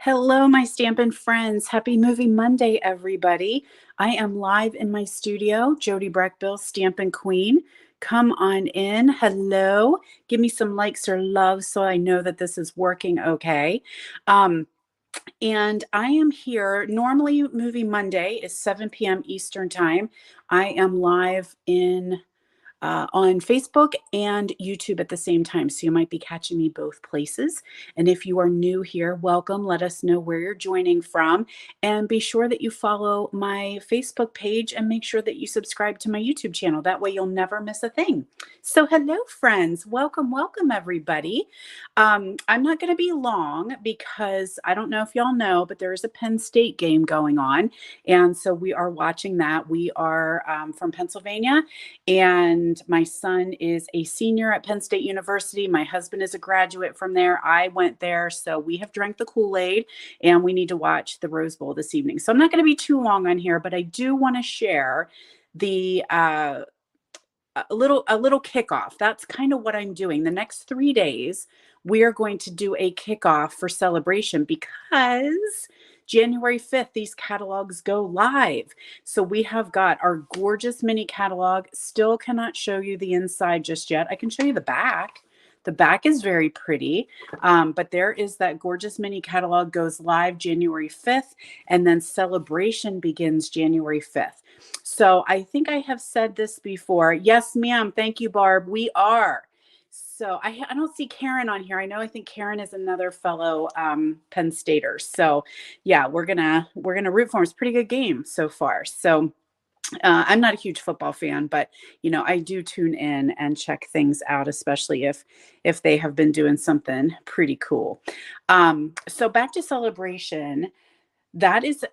Hello, my Stampin' friends. Happy Movie Monday, everybody. I am live in my studio, Jody Breckbill, Stampin' Queen. Come on in. Hello. Give me some likes or love so I know that this is working okay. And I am here. Normally, Movie Monday is 7 p.m. Eastern Time. I am live on Facebook and YouTube at the same time. So you might be catching me both places. And if you are new here, welcome. Let us know where you're joining from. And be sure that you follow my Facebook page and make sure that you subscribe to my YouTube channel. That way you'll never miss a thing. So hello, friends. Welcome, welcome, everybody. I'm not going to be long because I don't know if y'all know, but there is a Penn State game going on. And so we are watching that. We are from Pennsylvania, and my son is a senior at Penn State University. My husband is a graduate from there. I went there. So we have drank the Kool-Aid and we need to watch the Rose Bowl this evening. So I'm not going to be too long on here, but I do want to share the a little kickoff. That's kind of what I'm doing. The next 3 days, we are going to do a kickoff for Saleabration because January 5th, these catalogs go live. So we have got our gorgeous mini catalog. Still cannot show you the inside just yet. I can show you the back. The back is very pretty, but there is that gorgeous mini catalog goes live January 5th, and then Saleabration begins January 5th. So I think I have said this before. Yes, ma'am. Thank you, Barb. We are. So I don't see Karen on here. I think Karen is another fellow Penn Stater. So yeah, we're gonna root for him. It's a pretty good game so far. So I'm not a huge football fan, but I do tune in and check things out, especially if they have been doing something pretty cool. So back to Saleabration. That is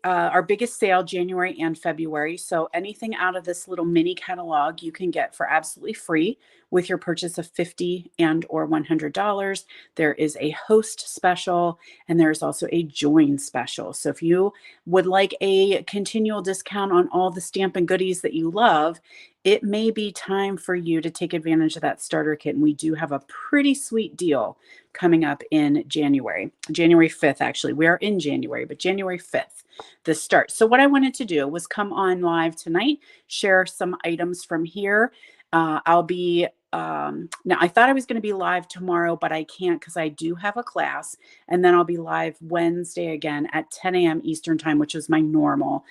our biggest sale, January and February. So anything out of this little mini catalog you can get for absolutely free with your purchase of $50 and or $100. There is a host special, and there's also a join special. So if you would like a continual discount on all the Stampin' goodies that you love, it may be time for you to take advantage of that starter kit. And we do have a pretty sweet deal coming up in January 5th, actually. We are in January, but January 5th, the start. So what I wanted to do was come on live tonight, share some items from here. I'll be now I thought I was going to be live tomorrow, but I can't because I do have a class, and then I'll be live Wednesday again at 10 a.m. Eastern time, which is my normal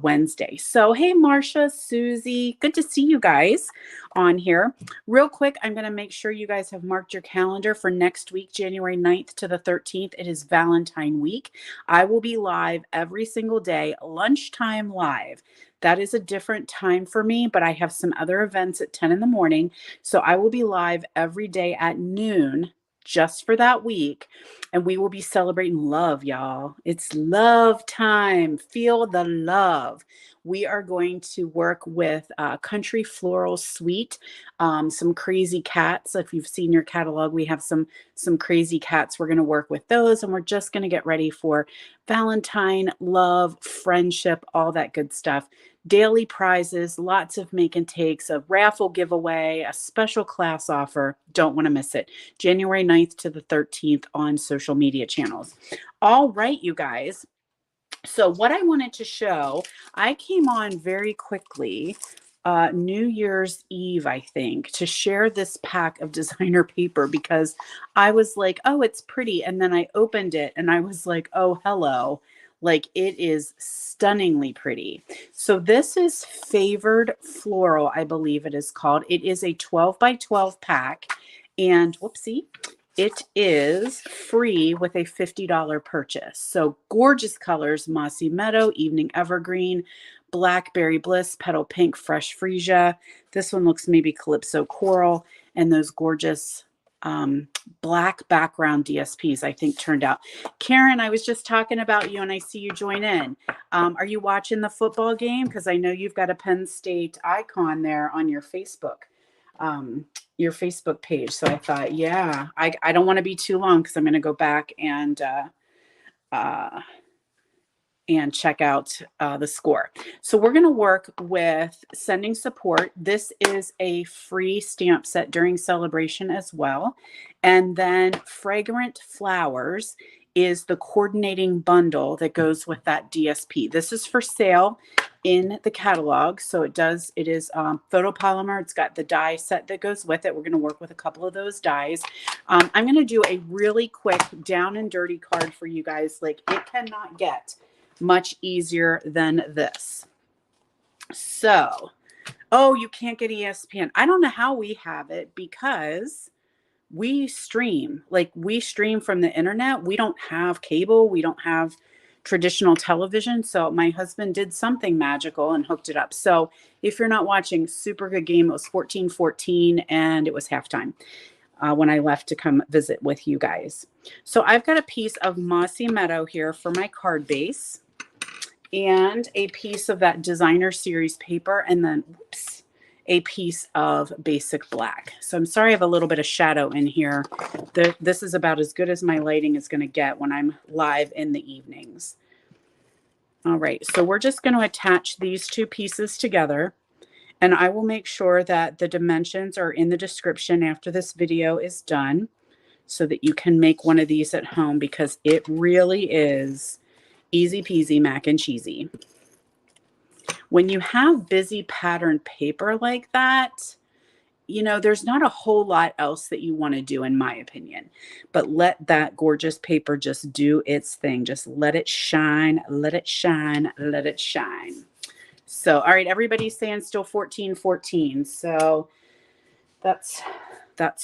Wednesday. So hey, Marcia, Susie, good to see you guys on here. Real quick, I'm going to make sure you guys have marked your calendar for next week, January 9th to the 13th. It is Valentine week. I will be live every single day, lunchtime live. That is a different time for me, but I have some other events at 10 in the morning. So I will be live every day at noon just for that week. And we will be celebrating love, y'all. It's love time. Feel the love. We are going to work with Country Floral Suite, some crazy cats. If you've seen your catalog, we have some crazy cats. We're going to work with those, and we're just going to get ready for Valentine, love, friendship, all that good stuff. Daily prizes, lots of make and takes, a raffle giveaway, a special class offer. Don't want to miss it. January 9th to the 13th on social media channels. All right, you guys. So what I wanted to show, I came on very quickly New Year's Eve, I think, to share this pack of designer paper because I was like, oh, it's pretty. And then I opened it and I was like, oh, hello. Like, it is stunningly pretty. So this is Favored Floral, I believe it is called. It is a 12 by 12 pack. And whoopsie, it is free with a $50 purchase. So gorgeous colors: Mossy Meadow, Evening Evergreen, Blackberry Bliss, Petal Pink, Fresh Freesia. This one looks maybe Calypso Coral, and those gorgeous black background DSPs, I think, turned out. Karen, I was just talking about you and I see you join in. Are you watching the football game? Because I know you've got a Penn State icon there on your Facebook page. So I thought, yeah, I don't want to be too long because I'm going to go back and check out the score. So we're going to work with sending support. This is a free stamp set during Saleabration as well. And then Fragrant Flowers is the coordinating bundle that goes with that DSP. This is for sale in the catalog. So it is photopolymer. It's got the die set that goes with it. We're going to work with a couple of those dies. I'm going to do a really quick down and dirty card for you guys. Like, it cannot get much easier than this. So, oh, you can't get ESPN. I don't know how we have it, because we stream from the internet. We don't have cable. We don't have traditional television. So my husband did something magical and hooked it up. So if you're not watching, super good game. It was 14-14 and it was halftime when I left to come visit with you guys. So I've got a piece of Mossy Meadow here for my card base, and a piece of that designer series paper, and then a piece of basic black. So I'm sorry I have a little bit of shadow in here. This is about as good as my lighting is going to get when I'm live in the evenings. All right, so we're just going to attach these two pieces together, and I will make sure that the dimensions are in the description after this video is done, so that you can make one of these at home, because it really is easy peasy mac and cheesy. When you have busy pattern paper like that, you know, there's not a whole lot else that you want to do, in my opinion. But let that gorgeous paper just do its thing. Just let it shine, let it shine, let it shine. So, all right, everybody's saying still 14-14. So that's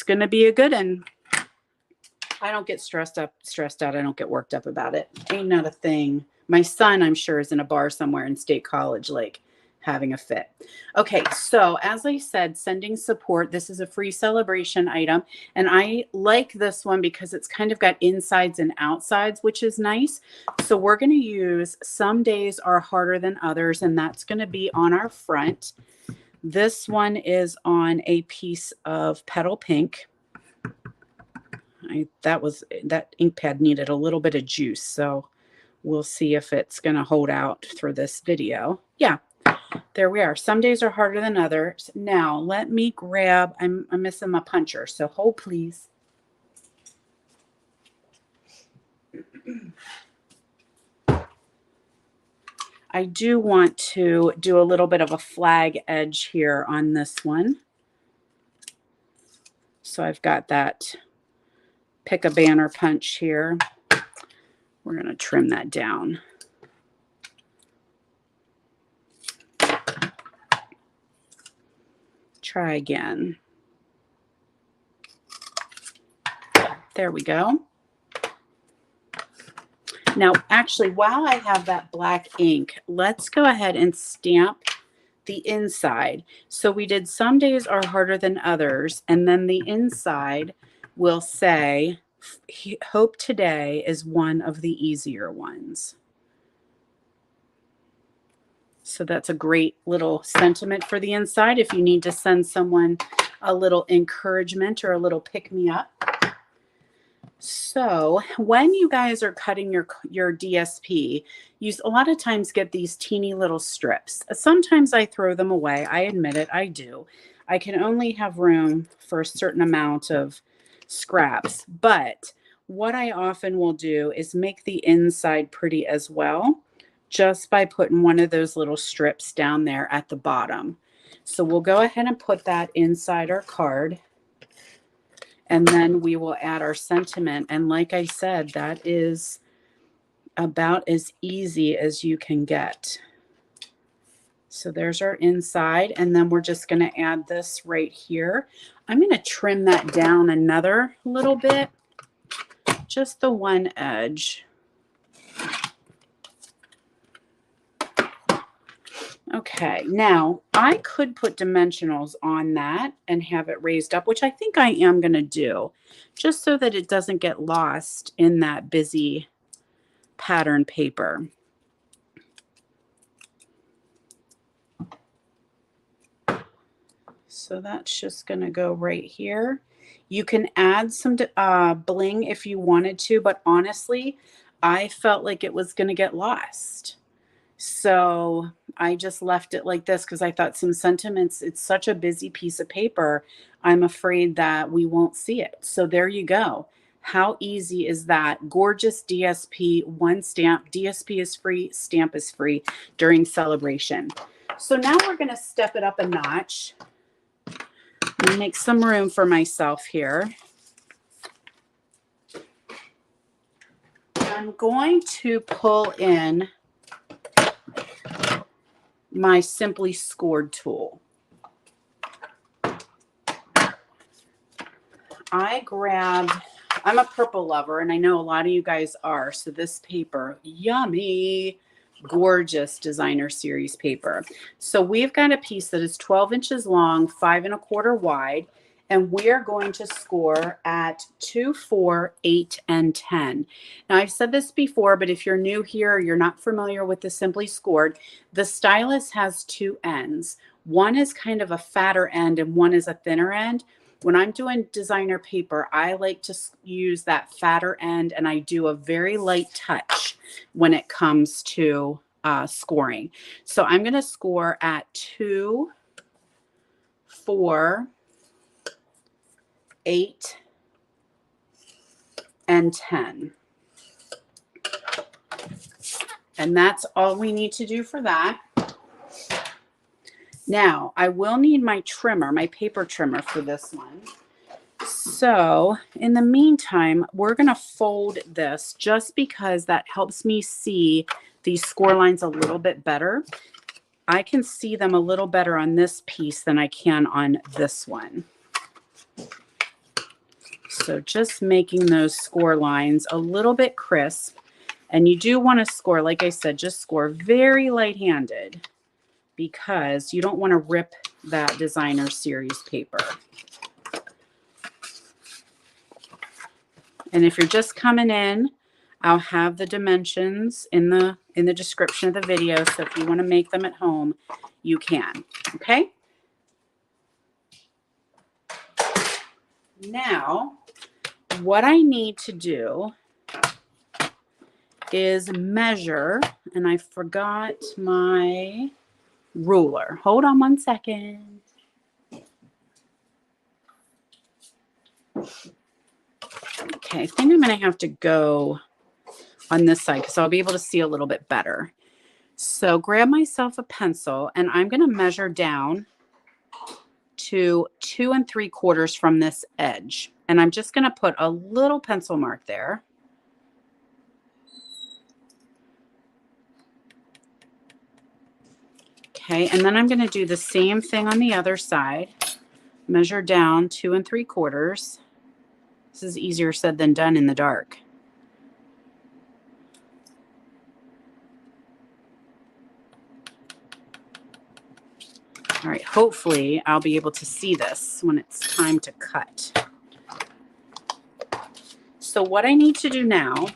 going to be a good one. I don't get stressed out. I don't get worked up about it. Ain't not a thing. My son, I'm sure, is in a bar somewhere in State College, like having a fit. Okay, so as I said, sending support. This is a free Saleabration item, and I like this one because it's kind of got insides and outsides, which is nice. So we're going to use Some Days Are Harder Than Others, and that's going to be on our front. This one is on a piece of Petal Pink. That ink pad needed a little bit of juice, so we'll see if it's going to hold out for this video. Yeah, there we are. Some days are harder than others. Now, let me grab, I'm missing my puncher, so hold please. I do want to do a little bit of a flag edge here on this one. So I've got that pick a banner punch here. We're going to trim that down. Try again. There we go. Now, actually, while I have that black ink, let's go ahead and stamp the inside. So we did Some Days Are Harder Than Others, and then the inside will say, hope today is one of the easier ones. So that's a great little sentiment for the inside if you need to send someone a little encouragement or a little pick-me-up. So when you guys are cutting your DSP, you a lot of times get these teeny little strips. Sometimes I throw them away. I admit it, I do. I can only have room for a certain amount of scraps, but what I often will do is make the inside pretty as well, just by putting one of those little strips down there at the bottom. So we'll go ahead and put that inside our card, and then we will add our sentiment. And like I said, that is about as easy as you can get. So there's our inside, and then we're just going to add this right here. I'm going to trim that down another little bit, just the one edge. Okay, now I could put dimensionals on that and have it raised up, which I think I am going to do, just so that it doesn't get lost in that busy pattern paper. So that's just going to go right here. You can add some bling if you wanted to, but honestly, I felt like it was going to get lost. So I just left it like this because I thought some sentiments, it's such a busy piece of paper, I'm afraid that we won't see it. So there you go. How easy is that? Gorgeous DSP, one stamp. DSP is free, stamp is free during celebration. So now we're going to step it up a notch. Make some room for myself here. I'm going to pull in my Simply Scored tool. I'm a purple lover, and I know a lot of you guys are. So this paper, yummy, gorgeous designer series paper. So we've got a piece that is 12 inches long, 5 1/4 wide, and we're going to score at 2, 4, 8, and 10. Now I've said this before, but if you're new here, or you're not familiar with the Simply Scored, the stylus has two ends. One is kind of a fatter end and one is a thinner end. When I'm doing designer paper, I like to use that fatter end, and I do a very light touch when it comes to scoring. So I'm going to score at 2, 4, 8, and 10. And that's all we need to do for that. Now, I will need my trimmer, my paper trimmer for this one. So in the meantime, we're going to fold this just because that helps me see these score lines a little bit better. I can see them a little better on this piece than I can on this one. So just making those score lines a little bit crisp. And you do want to score, like I said, just score very light-handed, because you don't want to rip that designer series paper. And if you're just coming in, I'll have the dimensions in the description of the video. So if you want to make them at home, you can. Okay. Now, what I need to do is measure, and I forgot my ruler. Hold on one second. Okay, I think I'm going to have to go on this side because I'll be able to see a little bit better. So grab myself a pencil, and I'm going to measure down to 2 3/4 from this edge. And I'm just going to put a little pencil mark there. Okay, and then I'm going to do the same thing on the other side. Measure down 2 3/4. This is easier said than done in the dark. All right, hopefully I'll be able to see this when it's time to cut. So what I need to do now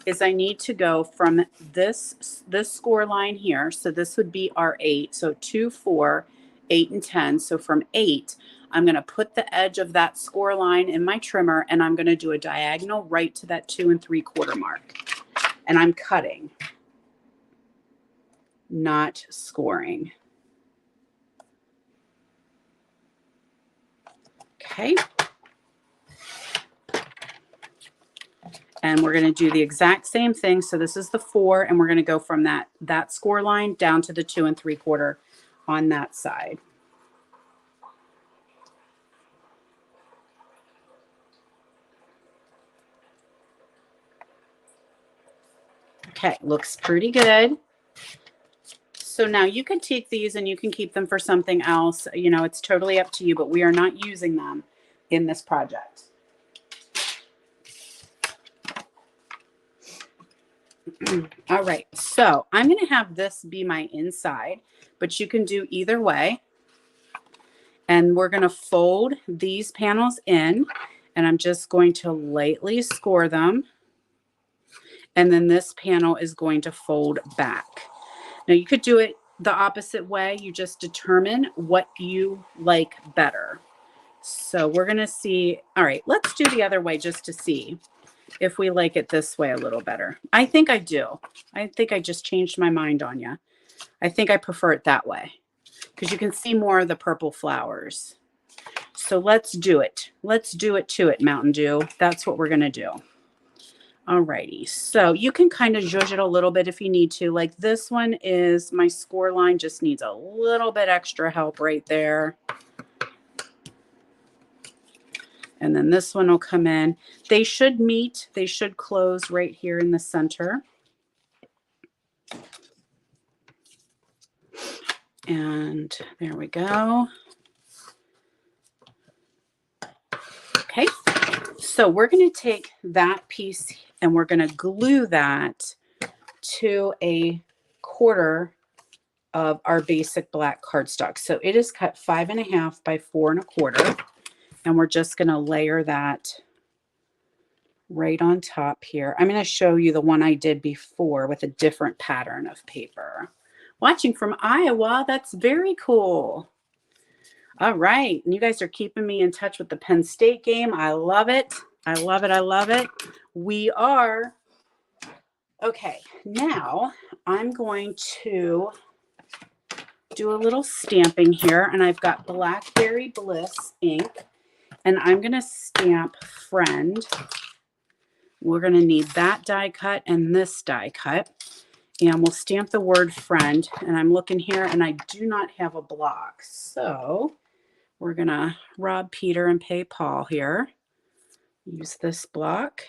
is I need to go from this score line here. So this would be our 8. So 2, 4, 8, and 10. So from 8, I'm going to put the edge of that score line in my trimmer, and I'm going to do a diagonal right to that 2 3/4 mark. And I'm cutting, not scoring. Okay. And we're going to do the exact same thing. So this is the 4, and we're going to go from that score line down to the 2 3/4 on that side. Okay, looks pretty good. So now you can take these and you can keep them for something else. You know, it's totally up to you, but we are not using them in this project. All right, so I'm going to have this be my inside, but you can do either way. And we're going to fold these panels in, and I'm just going to lightly score them. And then this panel is going to fold back. Now you could do it the opposite way. You just determine what you like better. So we're going to see. All right, let's do the other way just to see if we like it this way a little better. I think I do. I think I just changed my mind on you. I think I prefer it that way because you can see more of the purple flowers. So let's do it. Let's do it to it, Mountain Dew. That's what we're going to do. Alrighty, so you can kind of zhuzh it a little bit if you need to. Like this one is, my score line just needs a little bit extra help right there. And then this one will come in. They should meet, they should close right here in the center. And there we go. Okay, so we're going to take that piece and we're going to glue that to a quarter of our basic black cardstock. So it is cut 5.5 by 4 1/4. And we're just going to layer that right on top here. I'm going to show you the one I did before with a different pattern of paper. Watching from Iowa, that's very cool. All right, and you guys are keeping me in touch with the Penn State game. I love it. I love it. I love it. We are. Okay, now I'm going to do a little stamping here, and I've got Blackberry Bliss ink, and I'm going to stamp Friend. We're going to need that die cut and this die cut, and we'll stamp the word Friend. And I'm looking here, and I do not have a block, so we're going to rob Peter and pay Paul here. Use this block.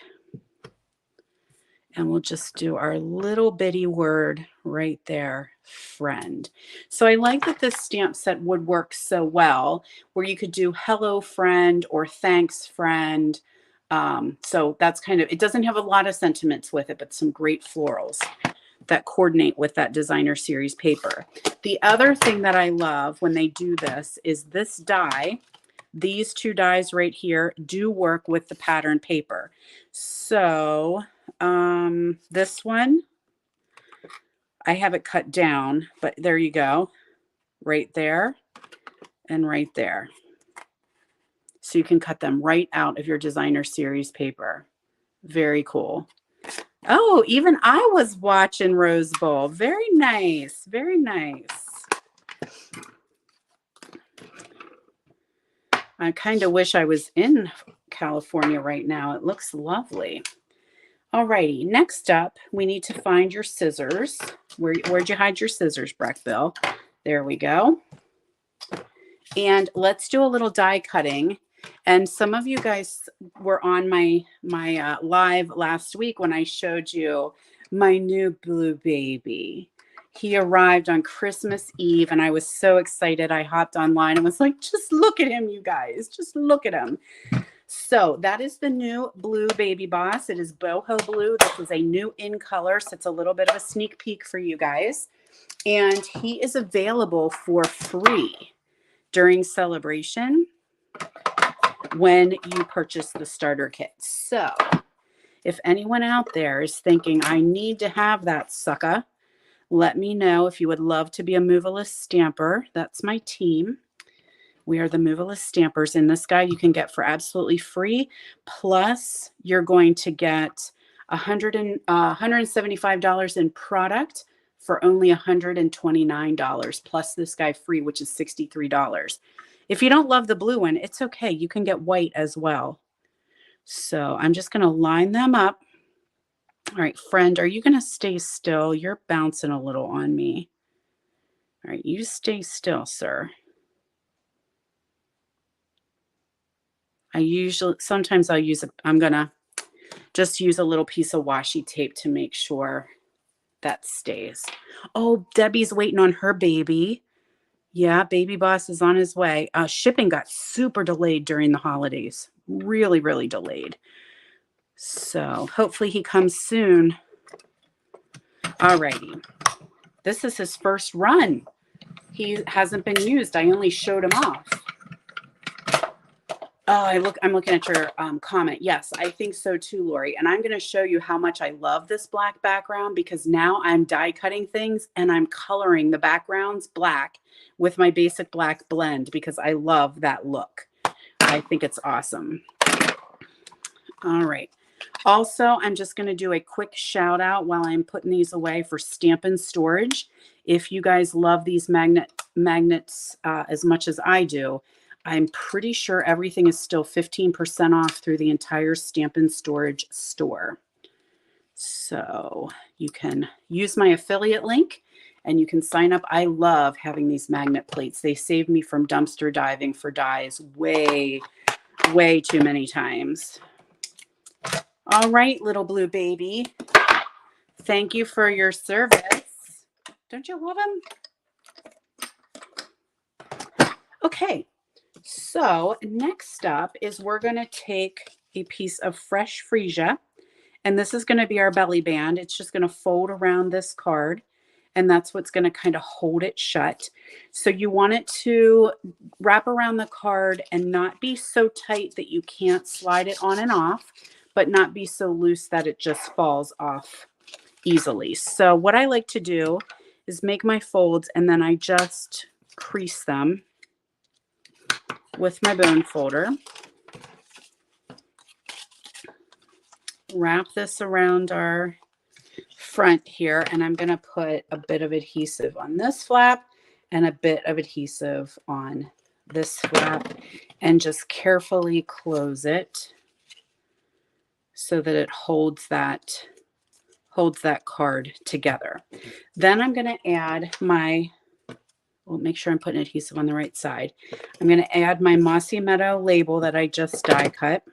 And we'll just do our little bitty word right there, Friend. So I like that this stamp set would work so well, where you could do hello, friend, or thanks, friend. So that's kind of, it doesn't have a lot of sentiments with it, but some great florals that coordinate with that designer series paper. The other thing that I love when they do this is this die. These two dies right here do work with the pattern paper. So this one, I have it cut down, but there you go, right there and right there. So you can cut them right out of your designer series paper. Very cool. Oh, even I was watching Rose Bowl. Very nice. Very nice. I kind of wish I was in California right now. It looks lovely. Alrighty, next up, we need to find your scissors. Where'd you hide your scissors, Breckville? There we go. And let's do a little die cutting. And some of you guys were on my live last week when I showed you my new blue baby. He arrived on Christmas Eve, and I was so excited. I hopped online and was like, just look at him, you guys. Just look at him. So that is the new blue baby boss. It is boho blue. This is a new in color, so it's a little bit of a sneak peek for you guys. And he is available for free during Saleabration when you purchase the starter kit. So if anyone out there is thinking, I need to have that sucker, let me know if you would love to be a moveless stamper. That's my team. We are the moveless stampers. And this guy you can get for absolutely free. Plus, you're going to get $175 in product for only $129. Plus this guy free, which is $63. If you don't love the blue one, it's okay. You can get white as well. So I'm just going to line them up. All right, Friend, are you going to stay still? You're bouncing a little on me. All right, you stay still, sir. Sometimes I'll use, I'm going to just use a little piece of washi tape to make sure that stays. Oh, Debbie's waiting on her baby. Yeah, baby boss is on his way. Shipping got super delayed during the holidays. Really, really delayed. So hopefully he comes soon. All righty. This is his first run. He hasn't been used. I only showed him off. Oh, I'm looking at your comment. Yes, I think so too, Lori. And I'm going to show you how much I love this black background, because now I'm die cutting things and I'm coloring the backgrounds black with my basic black blend because I love that look. I think it's awesome. All right. Also, I'm just going to do a quick shout out while I'm putting these away for Stampin' Storage. If you guys love these magnets as much as I do, I'm pretty sure everything is still 15% off through the entire Stampin' Storage store. So you can use my affiliate link and you can sign up. I love having these magnet plates. They save me from dumpster diving for dies way, way too many times. All right, little blue baby. Thank you for your service. Don't you love him? Okay, so next up is we're going to take a piece of fresh freesia, and this is going to be our belly band. It's just going to fold around this card, and that's what's going to kind of hold it shut. So you want it to wrap around the card and not be so tight that you can't slide it on and off, but not be so loose that it just falls off easily. So what I like to do is make my folds and then I just crease them with my bone folder. Wrap this around our front here, and I'm going to put a bit of adhesive on this flap and a bit of adhesive on this flap and just carefully close it so that it holds that card together. Then I'm going to add my, well, make sure I'm putting adhesive on the right side. I'm going to add my Mossy Meadow label that I just die cut.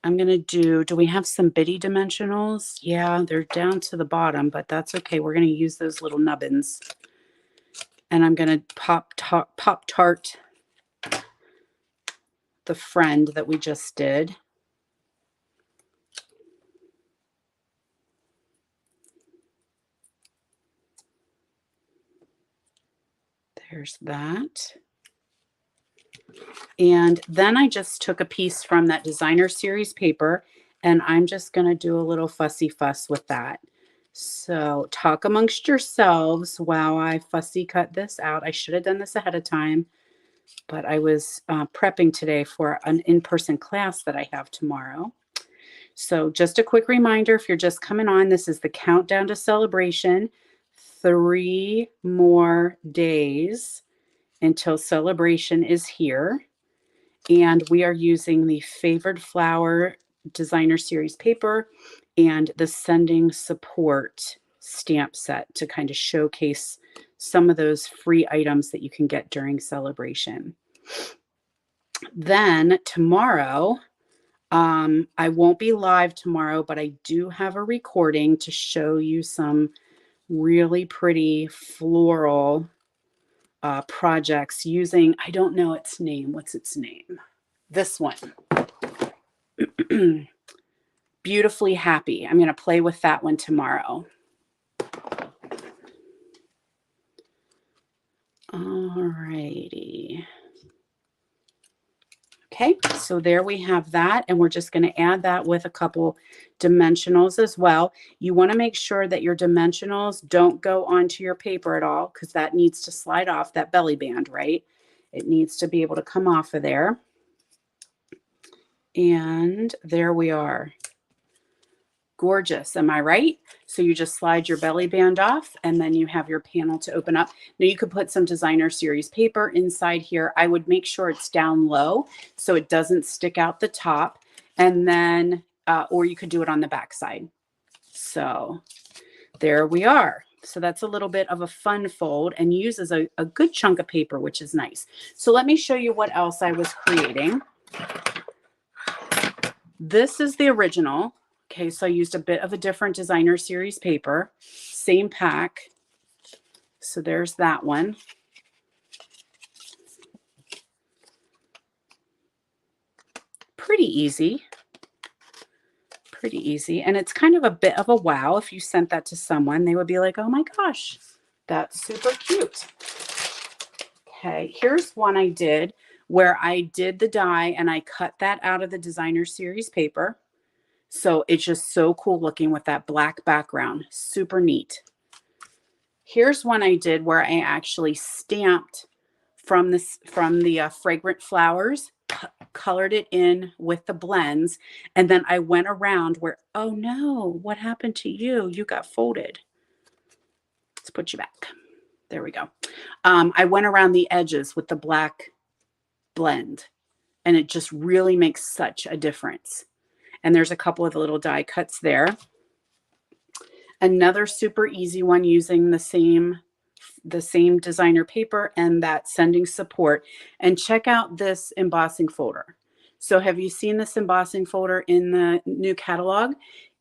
I'm going to do we have some bitty dimensionals? Yeah, they're down to the bottom, but that's okay. We're going to use those little nubbins. And I'm going to Pop-Tart the friend that we just did. There's that. And then I just took a piece from that designer series paper and I'm just going to do a little fussy fuss with that. So talk amongst yourselves while I fussy cut this out. I should have done this ahead of time, but I was prepping today for an in-person class that I have tomorrow. So just a quick reminder, if you're just coming on, this is the countdown to celebration. 3 more days until celebration is here. And we are using the Favored Flower designer series paper and the Sending Support stamp set to kind of showcase some of those free items that you can get during celebration. Then tomorrow, I won't be live tomorrow, but I do have a recording to show you some really pretty floral projects using, I don't know its name. What's its name? This one. Beautifully Happy. I'm going to play with that one tomorrow. All righty. Okay, so there we have that, and we're just going to add that with a couple dimensionals as well. You want to make sure that your dimensionals don't go onto your paper at all because that needs to slide off that belly band, right? It needs to be able to come off of there. And there we are. Gorgeous, am I right? So you just slide your belly band off and then you have your panel to open up. Now you could put some designer series paper inside here. I would make sure it's down low so it doesn't stick out the top, and then or you could do it on the back side. So there we are. So that's a little bit of a fun fold and uses a good chunk of paper, which is nice. So let me show you what else I was creating. This is the original. Okay, so I used a bit of a different designer series paper, same pack. So there's that one. Pretty easy. Pretty easy. And it's kind of a bit of a wow. If you sent that to someone, they would be like, oh my gosh, that's super cute. Okay, here's one I did where I did the die and I cut that out of the designer series paper. So it's just so cool looking with that black background. Super neat. Here's one I did where I actually stamped from the fragrant flowers, colored it in with the blends, and then I went around where, oh no, what happened to you? You got folded. Let's put you back. There we go. I went around the edges with the black blend, and it just really makes such a difference. And there's a couple of the little die cuts there. Another super easy one using the same designer paper and that sending support. And check out this embossing folder. So have you seen this embossing folder in the new catalog?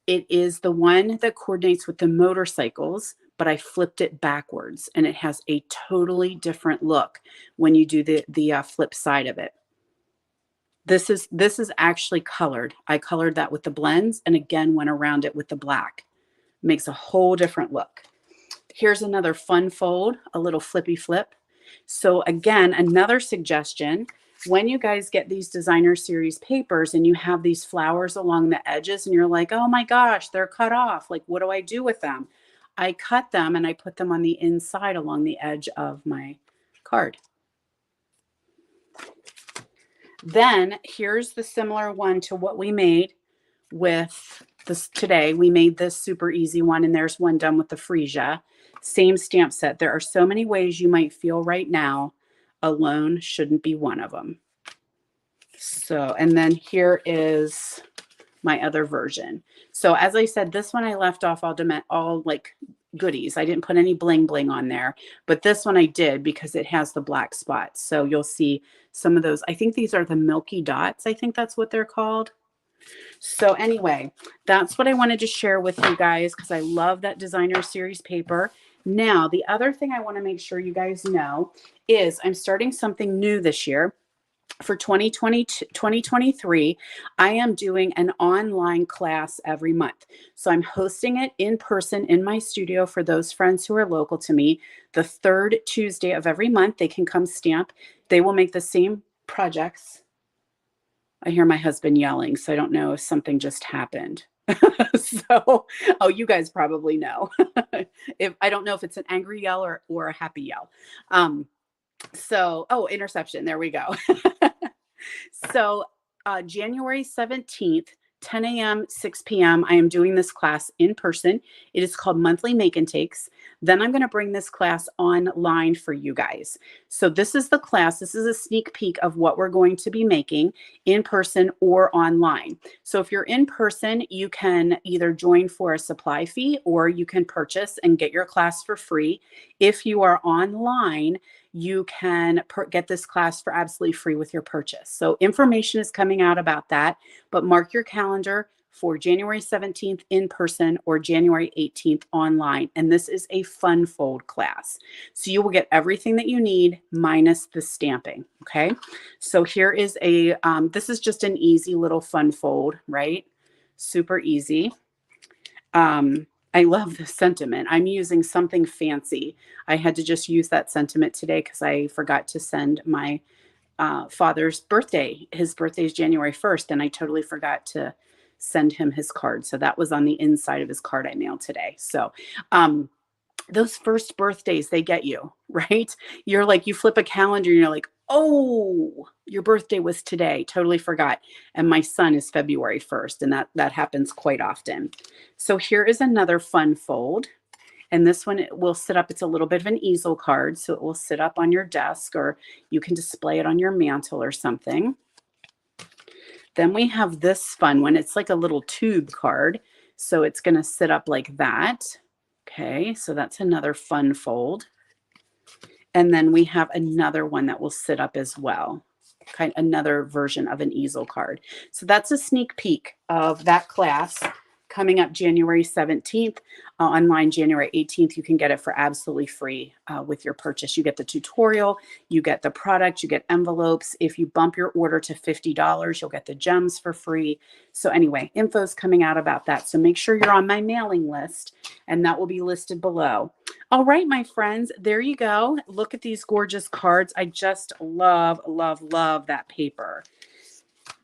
It is the one that coordinates with the motorcycles, but I flipped it backwards, and it has a totally different look when you do the flip side of it. This is actually colored. I colored that with the blends and again went around it with the black. Makes a whole different look. Here's another fun fold, a little flippy flip. So again, another suggestion, when you guys get these designer series papers and you have these flowers along the edges and you're like, oh my gosh, they're cut off. Like, what do I do with them? I cut them and I put them on the inside along the edge of my card. Then here's the similar one to what we made with this today. We made this super easy one, and there's one done with the freesia. Same stamp set. There are so many ways you might feel right now. Alone shouldn't be one of them. So, and then here is my other version. So as I said, this one I left off all like goodies. I didn't put any bling bling on there, but this one I did because it has the black spots. So you'll see some of those. I think these are the milky dots. I think that's what they're called. So anyway, that's what I wanted to share with you guys because I love that designer series paper. Now, the other thing I want to make sure you guys know is I'm starting something new this year. For 2023, I am doing an online class every month. So I'm hosting it in person in my studio for those friends who are local to me. The third Tuesday of every month, they can come stamp. They will make the same projects. I hear my husband yelling, so I don't know if something just happened. So, oh, you guys probably know. I don't know if it's an angry yell or a happy yell. Oh, interception. There we go. So January 17th, 10 a.m., 6 p.m., I am doing this class in person. It is called Monthly Make and Takes. Then I'm going to bring this class online for you guys. So this is the class. This is a sneak peek of what we're going to be making in person or online. So if you're in person, you can either join for a supply fee or you can purchase and get your class for free. If you are online, you can get this class for absolutely free with your purchase. So information is coming out about that, but mark your calendar for January 17th in person or January 18th online. And this is a fun fold class. So you will get everything that you need minus the stamping. Okay. So here is this is just an easy little fun fold, right? Super easy. I love this sentiment. I'm using something fancy. I had to just use that sentiment today because I forgot to send my father's birthday. His birthday is January 1st, and I totally forgot to send him his card. So that was on the inside of his card I mailed today. So those first birthdays, they get you, right? You're like, you flip a calendar and you're like, oh, your birthday was today. Totally forgot. And my son is February 1st, and that happens quite often. So here is another fun fold. And this one, it will sit up. It's a little bit of an easel card. So it will sit up on your desk, or you can display it on your mantle or something. Then we have this fun one. It's like a little tube card. So it's going to sit up like that. Okay, so that's another fun fold. And then we have another one that will sit up as well. Another version of an easel card. So that's a sneak peek of that class coming up January 17th. Online January 18th, you can get it for absolutely free with your purchase. You get the tutorial, you get the product, you get envelopes. If you bump your order to $50, you'll get the gems for free. So anyway, info's coming out about that. So make sure you're on my mailing list, and that will be listed below. All right, my friends, there you go. Look at these gorgeous cards. I just love, love, love that paper.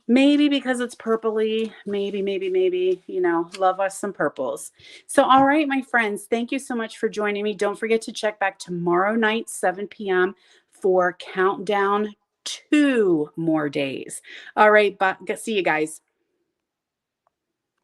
Maybe because it's purpley, maybe, you know, love us some purples. So, all right, my friends, thank you so much for joining me. Don't forget to check back tomorrow night, 7 p.m. for Countdown 2 more days. All right, see you guys.